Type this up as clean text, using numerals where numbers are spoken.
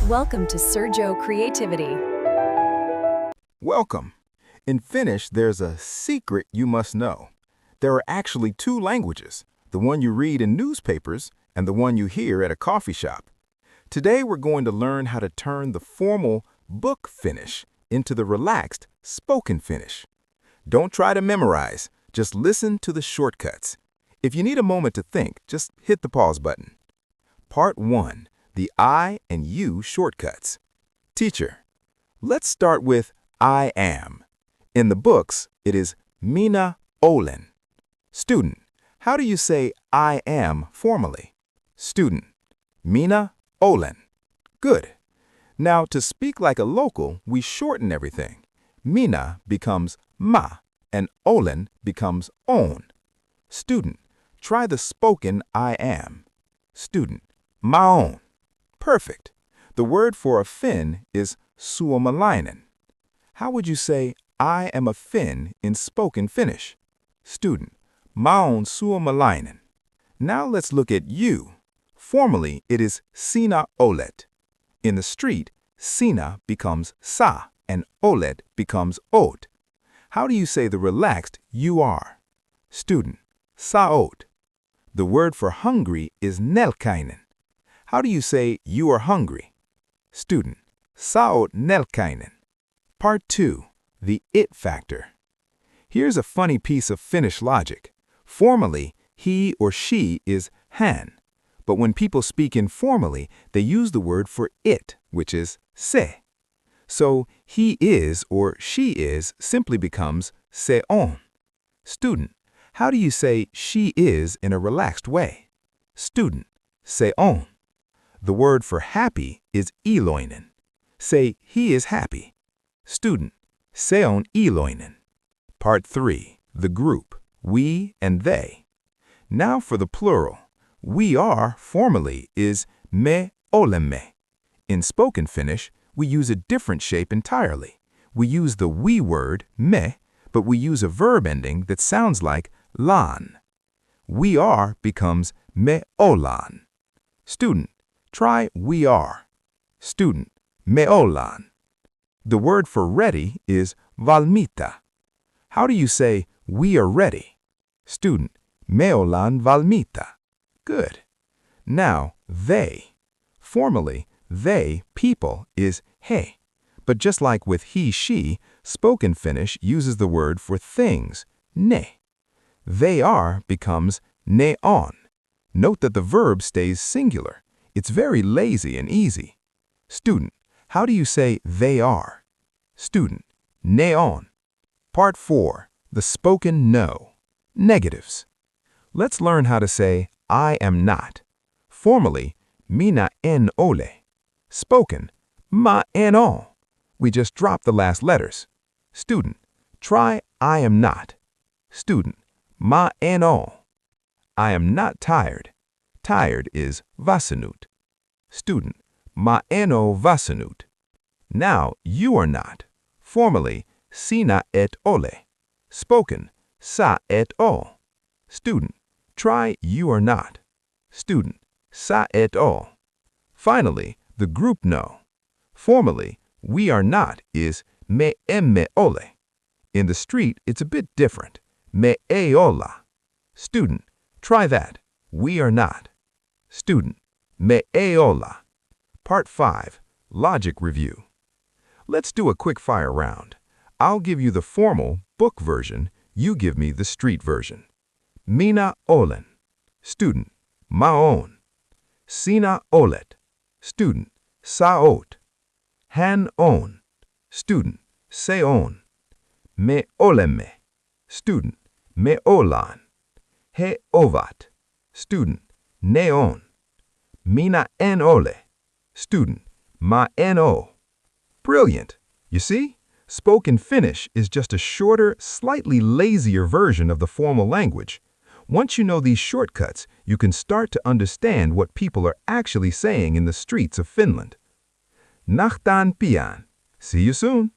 Welcome to Sergio Creativity. Welcome. In Finnish, there's a secret you must know. There are actually two languages, the one you read in newspapers and the one you hear at a coffee shop. Today, we're going to learn how to turn the formal book Finnish into the relaxed spoken Finnish. Don't try to memorize, just listen to the shortcuts. If you need a moment to think, just hit the pause button. Part 1. The I and you shortcuts. Teacher, let's start with I am. In the books, it is minä olen. Student, how do you say I am formally? Student, minä olen. Good. Now, to speak like a local, we shorten everything. Minä becomes ma, and olen becomes on. Student, try the spoken I am. Student, mä oon. Perfect. The word for a Finn is suomalainen. How would you say I am a Finn in spoken Finnish? Student, mä oon suomalainen. Now let's look at you. Formally, it is sinä olet. In the street, sinä becomes sa and olet becomes oot. How do you say the relaxed you are? Student, sä oot. The word for hungry is nälkäinen. How do you say you are hungry? Student, sä oot nälkäinen. Part 2. The it factor. Here's a funny piece of Finnish logic. Formally, he or she is hän. But when people speak informally, they use the word for it, which is se. So, he is or she is simply becomes se on. Student, how do you say she is in a relaxed way? Student, se on. The word for happy is iloinen. Say he is happy. Student, se on iloinen. Part 3. The group, we and they. Now for the plural. We are, formally, is me olemme. In spoken Finnish, we use a different shape entirely. We use the we word, me, but we use a verb ending that sounds like lan. We are becomes me ollaan. Student, try we are. Student, me ollaan. The word for ready is valmiita. How do you say we are ready? Student, me ollaan valmiita. Good. Now, they. Formally, they, people, is he. But just like with he, she, spoken Finnish uses the word for things, ne. They are becomes ne on. Note that the verb stays singular. It's very lazy and easy. Student, how do you say they are? Student, ne on. Part 4. The spoken no. Negatives. Let's learn how to say I am not. Formally, minä en ole. Spoken, mä en oo. We just drop the last letters. Student, try I am not. Student, mä en oo. I am not tired. Tired is väsynyt. Student, mä en oo väsynyt. Now, you are not. Formally, sinä et ole. Spoken, sä et oo. Student, try you are not. Student, sä et oo. Finally, the group no. Formally, we are not is me emme ole. In the street, it's a bit different. Me ei olla. Student, try that. We are not. Student, me ei olla. Part 5. Logic review. Let's do a quick fire round. I'll give you the formal book version. You give me the street version. Minä olen. Student, mä oon. Sinä olet. Student, sä oot. Hän on. Student, se on. Me olemme. Student, me ollaan. He ovat. Student, ne on. Minä en ole. Student, mä en oo. Brilliant! You see? Spoken Finnish is just a shorter, slightly lazier version of the formal language. Once you know these shortcuts, you can start to understand what people are actually saying in the streets of Finland. Nähdään pian. See you soon.